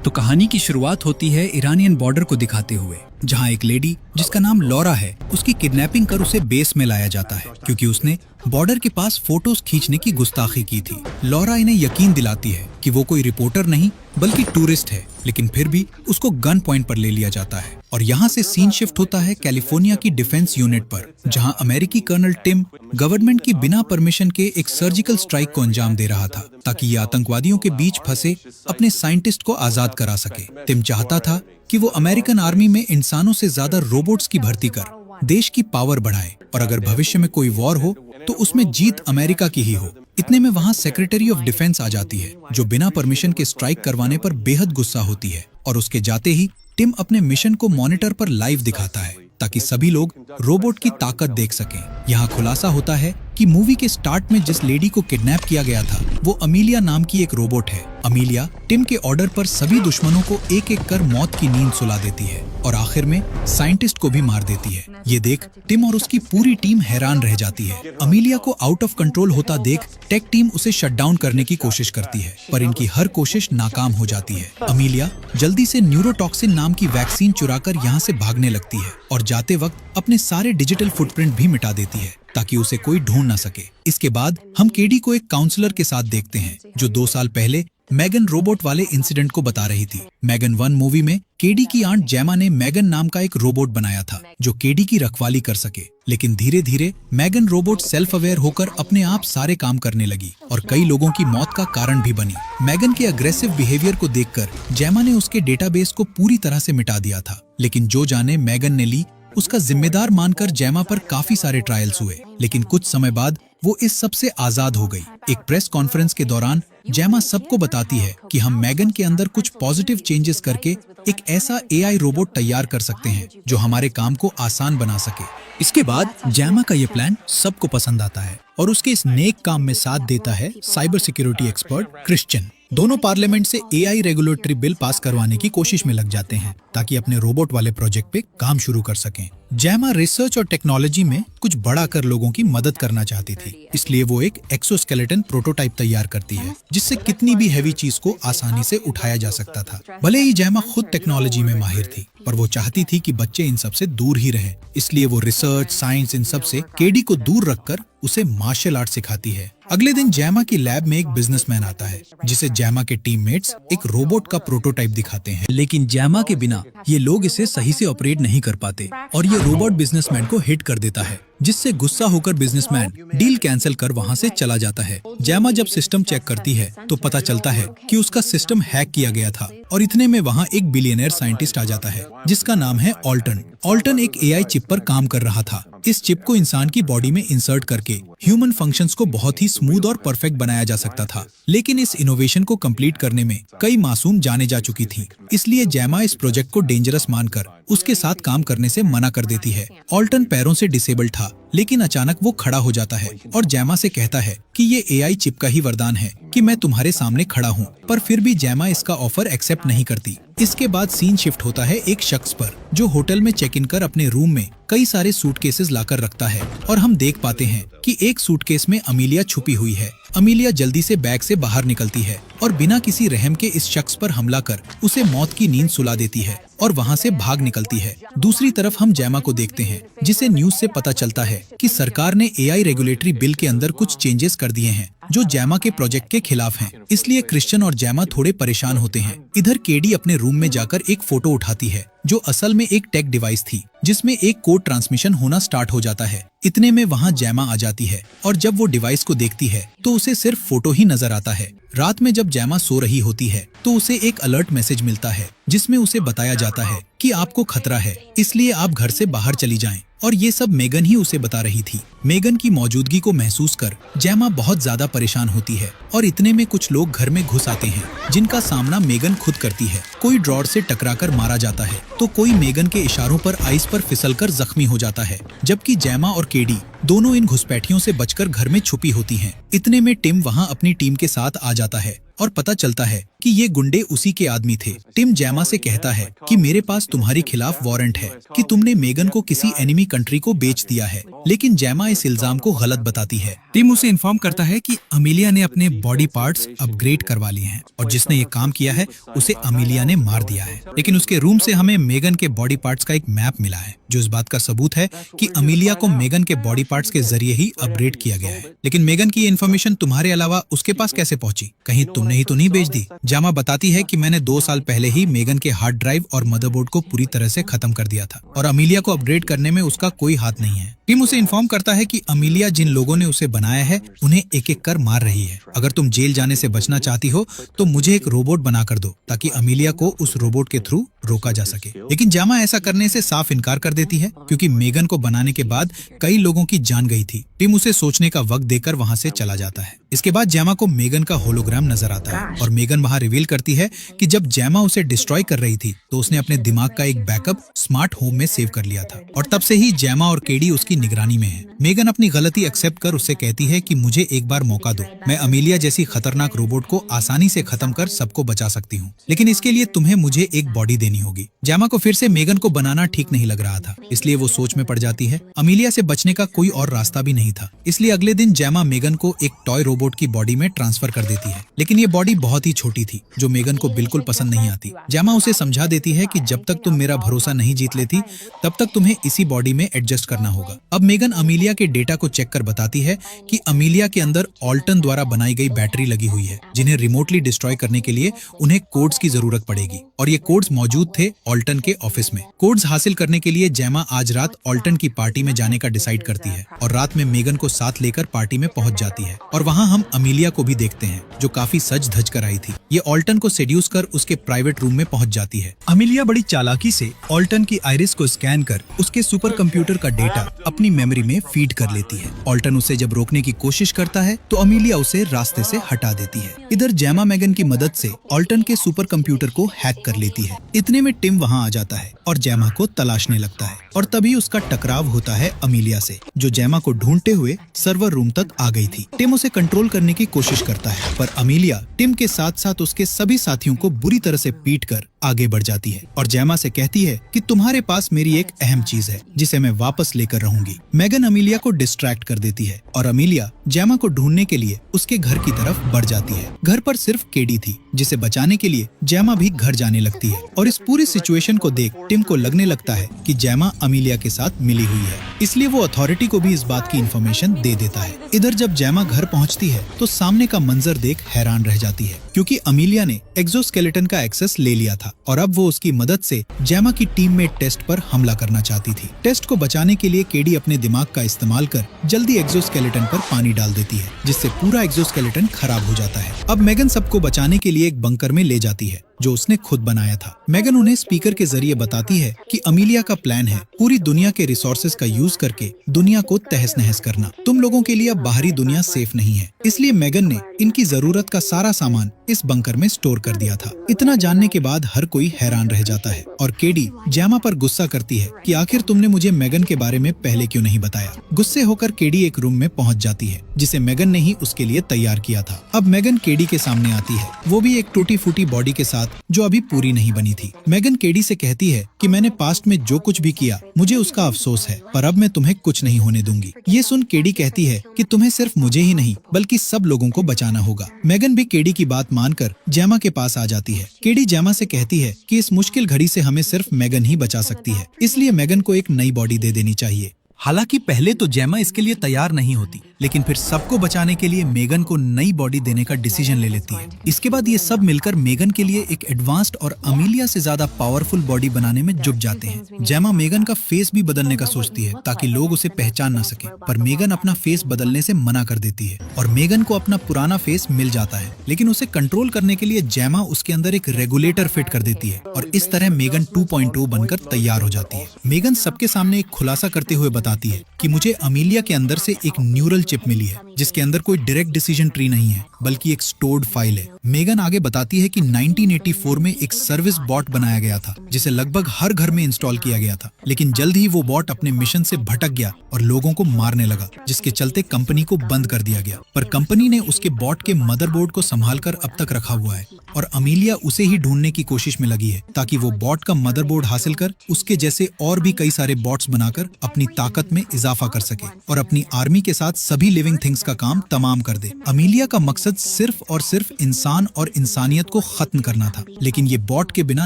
तो कहानी की शुरुआत होती है ईरानियन बॉर्डर को दिखाते हुए, जहां एक लेडी जिसका नाम लॉरा है, उसकी किडनैपिंग कर उसे बेस में लाया जाता है क्योंकि उसने बॉर्डर के पास फोटोज खींचने की गुस्ताखी की थी। लॉरा इन्हें यकीन दिलाती है कि वो कोई रिपोर्टर नहीं बल्कि टूरिस्ट है, लेकिन फिर भी उसको गन पॉइंट पर ले लिया जाता है। और यहाँ से सीन शिफ्ट होता है कैलिफोर्निया की डिफेंस यूनिट पर, जहाँ अमेरिकी कर्नल टिम गवर्नमेंट की बिना परमिशन के एक सर्जिकल स्ट्राइक को अंजाम दे रहा था ताकि ये आतंकवादियों के बीच फंसे अपने साइंटिस्ट को आजाद करा सके। टिम चाहता था कि वो अमेरिकन आर्मी में इंसानों से ज्यादा रोबोट्स की भर्ती कर देश की पावर बढ़ाए, और अगर भविष्य में कोई वॉर हो तो उसमें जीत अमेरिका की ही हो। इतने में वहाँ सेक्रेटरी ऑफ डिफेंस आ जाती है, जो बिना परमिशन के स्ट्राइक करवाने पर बेहद गुस्सा होती है, और उसके जाते ही टिम अपने मिशन को मॉनिटर पर लाइव दिखाता है ताकि सभी लोग रोबोट की ताकत देख सकें। यहाँ खुलासा होता है कि मूवी के स्टार्ट में जिस लेडी को किडनैप किया गया था वो अमीलिया नाम की एक रोबोट है। अमीलिया टिम के ऑर्डर पर सभी दुश्मनों को एक एक कर मौत की नींद सुला देती है और आखिर में साइंटिस्ट को भी मार देती है। ये देख टिम और उसकी पूरी टीम हैरान रह जाती है। अमीलिया को आउट ऑफ कंट्रोल होता देख टेक टीम उसे शट डाउन करने की कोशिश करती है, पर इनकी हर कोशिश नाकाम हो जाती है। अमीलिया जल्दी से न्यूरोटॉक्सिन नाम की वैक्सीन चुराकर यहाँ से भागने लगती है और जाते वक्त अपने सारे डिजिटल फुटप्रिंट भी मिटा देती है ताकि उसे कोई ढूंढ न सके। इसके बाद हम केडी को एक काउंसलर के साथ देखते हैं जो 2 साल पहले मैगन रोबोट वाले इंसिडेंट को बता रही थी। मैगन 1 मूवी में केडी की आंट जेमा ने मैगन नाम का एक रोबोट बनाया था जो केडी की रखवाली कर सके, लेकिन धीरे धीरे मैगन रोबोट सेल्फ अवेयर होकर अपने आप सारे काम करने लगी और कई लोगों की मौत का कारण भी बनी। मैगन के अग्रेसिव बिहेवियर को देखकर जेमा ने उसके डेटाबेस को पूरी तरह से मिटा दिया था, लेकिन जो जाने मैगन ने ली उसका जिम्मेदार मानकर जेमा पर काफी सारे ट्रायल्स हुए, लेकिन कुछ समय बाद वो इस सब से आजाद हो गई। एक प्रेस कॉन्फ्रेंस के दौरान जेमा सबको बताती है कि हम मैगन के अंदर कुछ पॉजिटिव चेंजेस करके एक ऐसा एआई रोबोट तैयार कर सकते हैं जो हमारे काम को आसान बना सके। इसके बाद जेमा का ये प्लान सबको पसंद आता है और उसके इस नेक काम में साथ देता है साइबर सिक्योरिटी एक्सपर्ट क्रिश्चियन। दोनों पार्लियामेंट से एआई रेगुलेटरी बिल पास करवाने की कोशिश में लग जाते हैं ताकि अपने रोबोट वाले प्रोजेक्ट पे काम शुरू कर सकें। जेमा रिसर्च और टेक्नोलॉजी में कुछ बड़ा कर लोगों की मदद करना चाहती थी, इसलिए वो एक एक्सोस्केलेटन प्रोटोटाइप तैयार करती है जिससे कितनी भी हैवी चीज को आसानी से उठाया जा सकता था। भले ही जेमा खुद टेक्नोलॉजी में माहिर थी, पर वो चाहती थी कि बच्चे इन सब से दूर ही रहें, इसलिए वो रिसर्च, साइंस इन सब से केडी को दूर रखकर उसे मार्शल आर्ट सिखाती है। अगले दिन जेमा की लैब में एक बिजनेसमैन आता है जिसे जेमा के टीममेट्स एक रोबोट का प्रोटोटाइप दिखाते हैं, लेकिन जेमा के बिना ये लोग इसे सही से ऑपरेट नहीं कर पाते और ये रोबोट बिजनेसमैन को हिट कर देता है, जिससे गुस्सा होकर बिजनेसमैन डील कैंसिल कर वहाँ से चला जाता है। जेमा जब सिस्टम चेक करती है तो पता चलता है कि उसका सिस्टम हैक किया गया था और इतने में वहाँ एक बिलियनर साइंटिस्ट आ जाता है जिसका नाम है ऑल्टन। ऑल्टन एक एआई चिप पर काम कर रहा था। इस चिप को इंसान की बॉडी में इंसर्ट करके ह्यूमन फंक्शंस को बहुत ही स्मूथ और परफेक्ट बनाया जा सकता था, लेकिन इस इनोवेशन को कंप्लीट करने में कई मासूम जाने जा चुकी थी, इसलिए जेमा इस प्रोजेक्ट को डेंजरस मानकर उसके साथ काम करने से मना कर देती है। ऑल्टन पैरों से डिसेबल था, लेकिन अचानक वो खड़ा हो जाता है और जेमा से कहता है कि ये एआई चिप का ही वरदान है कि मैं तुम्हारे सामने खड़ा हूँ, पर फिर भी जेमा इसका ऑफर एक्सेप्ट नहीं करती। इसके बाद सीन शिफ्ट होता है एक शख्स पर जो होटल में चेक इन कर अपने रूम में कई सारे सूटकेसेस लाकर रखता है और हम देख पाते हैं कि एक सूटकेस में अमीलिया छुपी हुई है। अमीलिया जल्दी से बैग से बाहर निकलती है और बिना किसी रहम के इस शख्स पर हमला कर उसे मौत की नींद सुला देती है और वहाँ से भाग निकलती है। दूसरी तरफ हम जेमा को देखते हैं जिसे न्यूज से पता चलता है कि सरकार ने एआई रेगुलेटरी बिल के अंदर कुछ चेंजेस कर दिए हैं जो जेमा के प्रोजेक्ट के खिलाफ हैं, इसलिए क्रिश्चियन और जेमा थोड़े परेशान होते हैं। इधर केडी अपने रूम में जाकर एक फोटो उठाती है जो असल में एक टेक डिवाइस थी जिसमें एक कोड ट्रांसमिशन होना स्टार्ट हो जाता है। इतने में वहाँ जेमा आ जाती है और जब वो डिवाइस को देखती है तो उसे सिर्फ फोटो ही नजर आता है। रात में जब जेमा सो रही होती है तो उसे एक अलर्ट मैसेज मिलता है जिसमें उसे बताया जाता है कि आपको खतरा है, इसलिए आप घर से बाहर चली जाएं। और ये सब मेगन ही उसे बता रही थी। मेगन की मौजूदगी को महसूस कर जेमा बहुत ज्यादा परेशान होती है और इतने में कुछ लोग घर में घुस आते हैं जिनका सामना मेगन खुद करती है। कोई ड्रॉर से टकराकर मारा जाता है तो कोई मेगन के इशारों पर आइस पर फिसलकर जख्मी हो जाता है, जबकि जेमा और केडी दोनों इन घुसपैठियों से बचकर घर में छुपी होती हैं। इतने में टिम वहां अपनी टीम के साथ आ जाता है और पता चलता है कि ये गुंडे उसी के आदमी थे। टिम जेमा से कहता है कि मेरे पास तुम्हारे खिलाफ वारंट है कि तुमने मेगन को किसी एनिमी कंट्री को बेच दिया है, लेकिन जेमा इस इल्जाम को गलत बताती है। टिम उसे इन्फॉर्म करता है कि अमीलिया ने अपने बॉडी पार्ट्स अपग्रेड करवा लिए हैं और जिसने ये काम किया है उसे अमीलिया ने मार दिया है। लेकिन उसके रूम से हमें मेगन के बॉडी पार्ट्स का एक मैप मिला है जो इस बात का सबूत है कि अमीलिया को मेगन के बॉडी पार्ट्स के जरिए ही अपग्रेड किया गया है। लेकिन मेगन की ये इन्फॉर्मेशन तुम्हारे अलावा उसके पास कैसे पहुंची? कहीं तुमने ही तो नहीं बेच दी? जेमा बताती है कि मैंने 2 साल पहले ही मेगन के हार्ड ड्राइव और मदरबोर्ड को पूरी तरह से खत्म कर दिया था और अमीलिया को अपग्रेड करने में उसका कोई हाथ नहीं है। टिम उसे इन्फॉर्म करता है कि अमीलिया जिन लोगों ने उसे बनाया है उन्हें एक एक कर मार रही है। अगर तुम जेल जाने से बचना चाहती हो तो मुझे एक रोबोट बनाकर दो ताकि अमीलिया को उस रोबोट के थ्रू रोका जा सके। लेकिन जेमा ऐसा करने से साफ इनकार कर देती है क्योंकि मेगन को बनाने के बाद कई लोगों की जान गई थी। टिम उसे सोचने का वक्त देकर वहां से चला जाता है। इसके बाद जेमा को मेगन का होलोग्राम नजर आता है और मेगन वहां रिवील करती है कि जब जेमा उसे डिस्ट्रॉय कर रही थी तो उसने अपने दिमाग का एक बैकअप स्मार्ट होम में सेव कर लिया था और तब से ही जेमा और केडी उसकी निगरानी में है। मेगन अपनी गलती एक्सेप्ट कर उससे कहती है कि मुझे एक बार मौका दो, मैं अमीलिया जैसी खतरनाक रोबोट को आसानी से खत्म कर सबको बचा सकती हूँ, लेकिन इसके लिए तुम्हें मुझे एक बॉडी देनी होगी। जेमा को फिर से मेगन को बनाना ठीक नहीं लग रहा था, इसलिए वो सोच में पड़ जाती है। अमीलिया से बचने का कोई और रास्ता भी नहीं था, इसलिए अगले दिन जेमा मेगन को एक टॉय रोबोट की बॉडी में ट्रांसफर कर देती है। लेकिन ये बॉडी बहुत ही छोटी थी जो मेगन को बिल्कुल पसंद नहीं आती। जेमा उसे समझा देती है कि जब तक तुम मेरा भरोसा नहीं जीत लेती तब तक तुम्हें इसी बॉडी में एडजस्ट करना होगा। अब मेगन अमीलिया के डेटा को चेक कर बताती है कि अमीलिया के अंदर ऑल्टन द्वारा बनाई गई बैटरी लगी हुई है जिन्हें रिमोटली डिस्ट्रॉय करने के लिए उन्हें कोड्स की जरूरत पड़ेगी और ये कोड्स मौजूद थे ऑल्टन के ऑफिस में। कोड्स हासिल करने के लिए जेमा आज रात ऑल्टन की पार्टी में जाने का डिसाइड करती है और रात में मेगन को साथ लेकर पार्टी में पहुंच जाती है और वहां हम अमीलिया को भी देखते हैं जो काफी सज धज कर आई थी। ये ऑल्टन को सेड्यूस कर उसके प्राइवेट रूम में पहुंच जाती है। अमीलिया बड़ी चालाकी से ऑल्टन की आइरिस को स्कैन कर उसके सुपर कंप्यूटर का डेटा अपनी मेमोरी में फीड कर लेती है। ऑल्टन उसे जब रोकने की कोशिश करता है तो अमीलिया उसे रास्ते से हटा देती है। इधर जेमा मेगन की मदद से ऑल्टन के सुपर कंप्यूटर को हैक कर लेती है। इतने में टिम वहां आ जाता है और जेमा को तलाशने लगता है और तभी उसका टकराव होता है अमीलिया से जो जेमा को ढूंढते हुए सर्वर रूम तक आ गई थी। टिम उसे कंट्रोल करने की कोशिश करता है पर अमीलिया टिम के साथ साथ उसके सभी साथियों को बुरी तरह से पीट कर आगे बढ़ जाती है और जेमा से कहती है कि तुम्हारे पास मेरी एक अहम चीज है जिसे मैं वापस लेकर रहूंगी। मेगन अमीलिया को डिस्ट्रैक्ट कर देती है और अमीलिया जेमा को ढूंढने के लिए उसके घर की तरफ बढ़ जाती है। घर पर सिर्फ केडी थी जिसे बचाने के लिए जेमा भी घर जाने लगती है और इस पूरी सिचुएशन को देख टिम को लगने लगता है कि जेमा अमीलिया के साथ मिली हुई है, इसलिए वो अथॉरिटी को भी इस बात की इंफॉर्मेशन दे देता है। इधर जब जेमा घर पहुंचती है तो सामने का मंजर देख हैरान रह जाती है क्योंकि अमीलिया ने एक्सोस्केलेटन का एक्सेस ले लिया था और अब वो उसकी मदद से जेमा की टीममेट टेस्ट पर हमला करना चाहती थी। टेस्ट को बचाने के लिए केडी अपने दिमाग का इस्तेमाल कर जल्दी एक्सोस्केलेटन पर पानी डाल देती है जिससे पूरा एक्सोस्केलेटन खराब हो जाता है। अब मेगन सबको बचाने के लिए एक बंकर में ले जाती है जो उसने खुद बनाया था। मेगन उन्हें स्पीकर के जरिए बताती है कि अमीलिया का प्लान है पूरी दुनिया के रिसोर्सेज का यूज करके दुनिया को तहस नहस करना। तुम लोगों के लिए अब बाहरी दुनिया सेफ नहीं है, इसलिए मेगन ने इनकी जरूरत का सारा सामान इस बंकर में स्टोर कर दिया था। इतना जानने के बाद हर कोई हैरान रह जाता है और केडी जेमा पर गुस्सा करती है कि आखिर तुमने मुझे मेगन के बारे में पहले क्यों नहीं बताया। गुस्से होकर केडी एक रूम में पहुंच जाती है जिसे मेगन ने ही उसके लिए तैयार किया था। अब मेगन केडी के सामने आती है, वो भी एक टूटी फूटी बॉडी के साथ जो अभी पूरी नहीं बनी थी। मेगन केडी से कहती है कि मैंने पास्ट में जो कुछ भी किया मुझे उसका अफसोस है पर अब मैं तुम्हें कुछ नहीं होने दूंगी। ये सुन केडी कहती है कि तुम्हें सिर्फ मुझे ही नहीं बल्कि सब लोगों को बचाना होगा। मेगन भी केडी की बात मानकर जेमा के पास आ जाती है। केडी जेमा से कहती है कि इस मुश्किल घड़ी से हमें सिर्फ मेगन ही बचा सकती है, इसलिए मेगन को एक नई बॉडी दे देनी चाहिए। हालांकि पहले तो जेमा इसके लिए तैयार नहीं होती, लेकिन फिर सबको बचाने के लिए मेगन को नई बॉडी देने का डिसीजन ले लेती है। इसके बाद ये सब मिलकर मेगन के लिए एक एडवांस्ड और अमीलिया से ज्यादा पावरफुल बॉडी बनाने में जुट जाते हैं। जेमा मेगन का फेस भी बदलने का सोचती है ताकि लोग उसे पहचान न सके, पर मेगन अपना फेस बदलने से मना कर देती है और मेगन को अपना पुराना फेस मिल जाता है। लेकिन उसे कंट्रोल करने के लिए जेमा उसके अंदर एक रेगुलेटर फिट कर देती है और इस तरह मेगन 2.0 बनकर तैयार हो जाती है। मेगन सबके सामने एक खुलासा करते हुए बताती है कि मुझे अमीलिया के अंदर से एक न्यूरल चिप मिली है जिसके अंदर कोई डायरेक्ट डिसीजन ट्री नहीं है बल्कि एक स्टोर्ड फाइल है। मेगन आगे बताती है कि 1984 में एक सर्विस बॉट बनाया गया था जिसे लगभग हर घर में इंस्टॉल किया गया था, लेकिन जल्द ही वो बॉट अपने मिशन से भटक गया और लोगों को मारने लगा, जिसके चलते कंपनी को बंद कर दिया गया। पर कंपनी ने उसके बॉट के मदरबोर्ड को संभालकर अब तक रखा हुआ है और अमीलिया उसे ही ढूंढने की कोशिश में लगी है ताकि वो बॉट का मदरबोर्ड हासिल कर उसके जैसे और भी कई सारे बॉट्स बनाकर अपनी ताकत में इजाफा कर सके और अपनी आर्मी के साथ सभी लिविंग थिंग्स का काम तमाम कर दे। अमीलिया का मकसद सिर्फ और सिर्फ इंसान और इंसानियत को खत्म करना था, लेकिन ये बॉट के बिना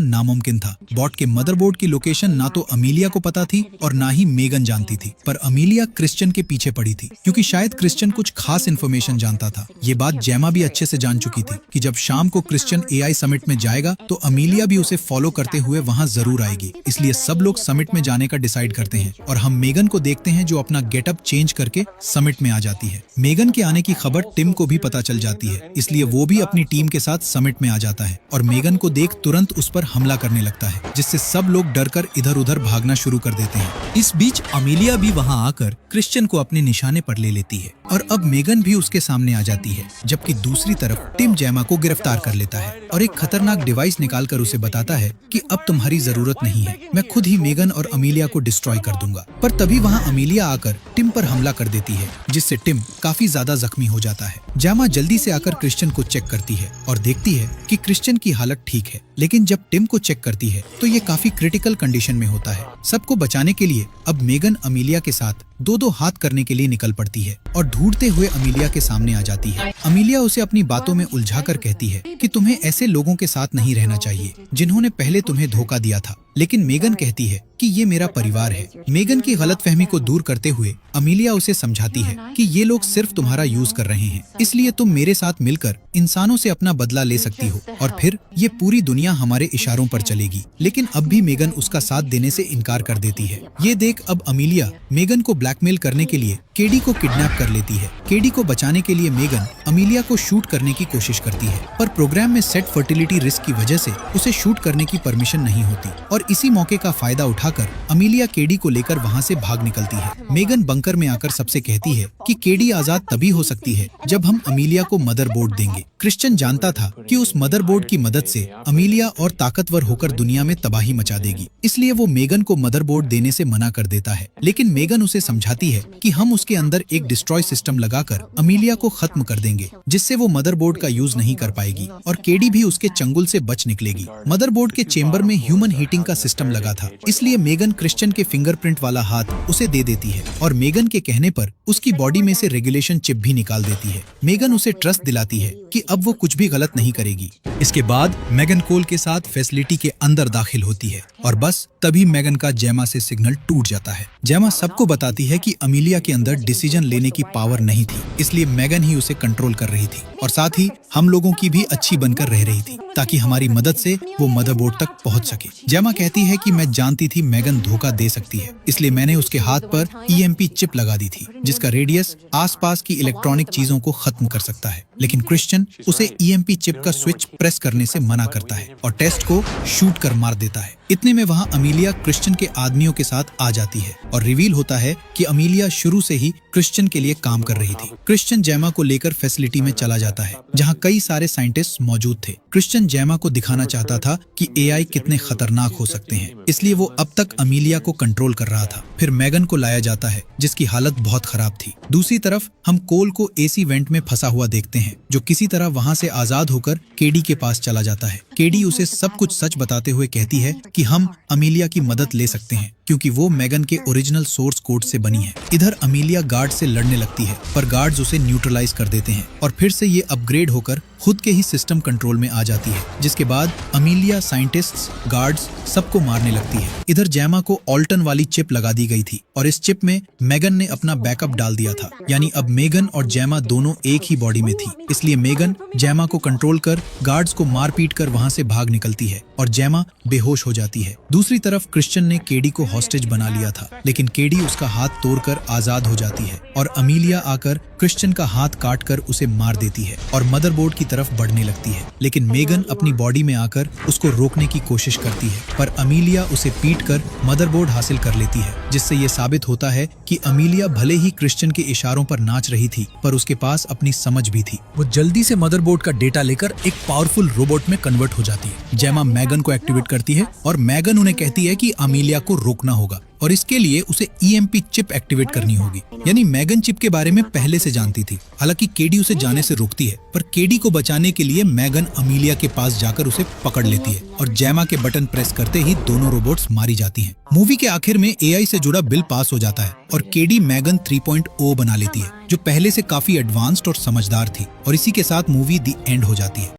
नामुमकिन था। बॉट के मदरबोर्ड की लोकेशन ना तो अमीलिया को पता थी और ना ही मेगन जानती थी, पर अमीलिया क्रिश्चियन के पीछे पड़ी थी क्योंकि शायद क्रिश्चियन कुछ खास इन्फॉर्मेशन जानता था। ये बात जेमा भी अच्छे से जान चुकी थी कि जब शाम को क्रिश्चियन एआई समिट में जाएगा तो अमीलिया भी उसे फॉलो करते हुए वहाँ जरूर आएगी। इसलिए सब लोग समिट में जाने का डिसाइड करते हैं और हम मेगन को देखते हैं जो अपना गेटअप चेंज करके समिट में आ जाती है। मेगन के आने की खबर टिम को भी पता चल जाती है, इसलिए वो भी अपनी टीम के साथ समिट में आ जाता है और मेगन को देख तुरंत उस पर हमला करने लगता है, जिससे सब लोग डरकर इधर उधर भागना शुरू कर देते हैं। इस बीच अमीलिया भी वहाँ आकर क्रिश्चियन को अपने निशाने पर ले लेती है और अब मेगन भी उसके सामने आ जाती है, जबकि दूसरी तरफ टिम जेमा को गिरफ्तार कर लेता है और एक खतरनाक डिवाइस निकालकर उसे बताता है कि अब तुम्हारी जरूरत नहीं है, मैं खुद ही मेगन और अमीलिया को डिस्ट्रॉय कर दूंगा। पर तभी वहाँ अमीलिया आकर टिम पर हमला कर देती है, जिससे टिम काफी ज्यादा जख्मी हो जाता है। जेमा जल्दी से आकर क्रिश्चियन को चेक करती है और देखती है कि क्रिश्चियन की हालत ठीक है, लेकिन जब टिम को चेक करती है तो ये काफी क्रिटिकल कंडीशन में होता है। सबको बचाने के लिए अब मेगन अमीलिया के साथ दो हाथ करने के लिए निकल पड़ती है और ढूंढते हुए अमीलिया के सामने आ जाती है। अमीलिया उसे अपनी बातों में उलझाकर कहती है कि तुम्हें ऐसे लोगों के साथ नहीं रहना चाहिए जिन्होंने पहले तुम्हें धोखा दिया था, लेकिन मेगन कहती है कि ये मेरा परिवार है। मेगन की गलतफहमी को दूर करते हुए अमीलिया उसे समझाती है कि ये लोग सिर्फ तुम्हारा यूज कर रहे हैं, इसलिए तुम मेरे साथ मिलकर इंसानों से अपना बदला ले सकती हो और फिर ये पूरी दुनिया हमारे इशारों पर चलेगी। लेकिन अब भी मेगन उसका साथ देने से इनकार कर देती है। ये देख अब अमीलिया मेगन को ब्लैकमेल करने के लिए केडी को किडनैप कर लेती है। केडी को बचाने के लिए मेगन अमीलिया को शूट करने की कोशिश करती है, पर प्रोग्राम में सेट फर्टिलिटी रिस्क की वजह से उसे शूट करने की परमिशन नहीं होती और इसी मौके का फायदा उठाकर अमीलिया केडी को लेकर वहाँ से भाग निकलती है। मेगन बंकर में आकर सबसे कहती है कि केडी आजाद तभी हो सकती है जब हम अमीलिया को मदरबोर्ड देंगे। क्रिश्चियन जानता था कि उस मदरबोर्ड की मदद से अमीलिया और ताकतवर होकर दुनिया में तबाही मचा देगी, इसलिए वो मेगन को मदरबोर्ड देने से मना कर देता है। लेकिन मेगन उसे समझाती है कि हम उसके अंदर एक डिस्ट्रॉय सिस्टम लगाकर अमीलिया को खत्म कर देंगे, जिससे वो मदरबोर्ड का यूज नहीं कर पाएगी और केडी भी उसके चंगुल से बच निकलेगी। मदरबोर्ड के चेंबर में ह्यूमन हीटिंग का सिस्टम लगा था, इसलिए मेगन क्रिश्चियन के फिंगरप्रिंट वाला हाथ उसे दे देती है और मेगन के कहने पर उसकी बॉडी में से रेगुलेशन चिप भी निकाल देती है। मेगन उसे ट्रस्ट दिलाती है कि अब वो कुछ भी गलत नहीं करेगी। इसके बाद मेगन कोल के साथ फैसिलिटी के अंदर दाखिल होती है और बस तभी मेगन का जेमा से सिग्नल टूट जाता है। जेमा सबको बताती है कि अमीलिया के अंदर डिसीजन लेने की पावर नहीं थी, इसलिए मेगन ही उसे कंट्रोल कर रही थी और साथ ही हम लोगों की भी अच्छी बनकर रह रही थी ताकि हमारी मदद से वो मदरबोर्ड तक पहुंच सके। जेमा कहती है कि मैं जानती थी मेगन धोखा दे सकती है, इसलिए मैंने उसके हाथ पर ईएमपी चिप लगा दी थी जिसका रेडियस आसपास की इलेक्ट्रॉनिक चीजों को खत्म कर सकता है। लेकिन क्रिश्चियन उसे ईएमपी चिप का स्विच प्रेस करने से मना करता है और टेस्ट को शूट कर मार देता है। इतने में वहाँ अमीलिया क्रिश्चियन के आदमियों के साथ आ जाती है और रिवील होता है कि अमीलिया शुरू से ही क्रिश्चियन के लिए काम कर रही थी। क्रिश्चियन जेमा को लेकर फैसिलिटी में चला जाता है जहाँ कई सारे साइंटिस्ट मौजूद थे। क्रिश्चियन जेमा को दिखाना चाहता था कि एआई कितने खतरनाक हो सकते हैं, इसलिए वो अब तक अमीलिया को कंट्रोल कर रहा था। फिर मेगन को लाया जाता है जिसकी हालत बहुत खराब थी। दूसरी तरफ हम कोल को एसी वेंट में फंसा हुआ देखते हैं जो किसी तरह वहाँ से आजाद होकर केडी के पास चला जाता है। केडी उसे सब कुछ सच बताते हुए कहती है कि हम अमीलिया की मदद ले सकते हैं क्योंकि वो मेगन के ओरिजिनल सोर्स कोड से बनी है। इधर अमीलिया गार्ड से लड़ने लगती है पर गार्ड्स उसे न्यूट्रलाइज कर देते हैं और फिर से ये अपग्रेड होकर खुद के ही सिस्टम कंट्रोल में आ जाती है, जिसके बाद अमीलिया साइंटिस्ट्स, गार्ड्स सबको मारने लगती है। इधर जेमा को ऑल्टन वाली चिप लगा दी गई थी और इस चिप में मेगन ने अपना बैकअप डाल दिया था, यानी अब मेगन और जेमा दोनों एक ही बॉडी में थी। इसलिए मेगन जेमा को कंट्रोल कर गार्ड्स को मार पीट कर वहाँ से भाग निकलती है और जेमा बेहोश हो जाती है। दूसरी तरफ क्रिश्चियन ने केडी को हॉस्टेज बना लिया था, लेकिन केडी उसका हाथ तोड़कर आजाद हो जाती है और अमीलिया आकर क्रिश्चियन का हाथ काटकर उसे मार देती है और मदरबोर्ड की तरफ बढ़ने लगती है। लेकिन मेगन अपनी बॉडी में आकर उसको रोकने की कोशिश करती है, पर अमीलिया उसे पीटकर मदरबोर्ड हासिल कर लेती है, जिससे ये साबित होता है कि अमीलिया भले ही क्रिश्चियन के इशारों पर नाच रही थी, पर उसके पास अपनी समझ भी थी। वो जल्दी से मदरबोर्ड का डेटा लेकर एक पावरफुल रोबोट में कन्वर्ट हो जाती है। जेमा मैगन को एक्टिवेट करती है और मैगन उन्हें कहती है कि अमीलिया को रोकना होगा और इसके लिए उसे EMP चिप एक्टिवेट करनी होगी। यानी मैगन चिप के बारे में पहले से जानती थी। हालांकि केडी उसे जाने से रोकती है, पर केडी को बचाने के लिए मैगन अमीलिया के पास जाकर उसे पकड़ लेती है और जेमा के बटन प्रेस करते ही दोनों रोबोट्स मारी जाती हैं। मूवी के आखिर में AI से जुड़ा बिल पास हो जाता है और केडी मैगन 3.0 बना लेती है, जो पहले से काफी एडवांस्ड और समझदार थी, और इसी के साथ मूवी द एंड हो जाती है।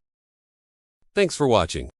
Thanks for watching.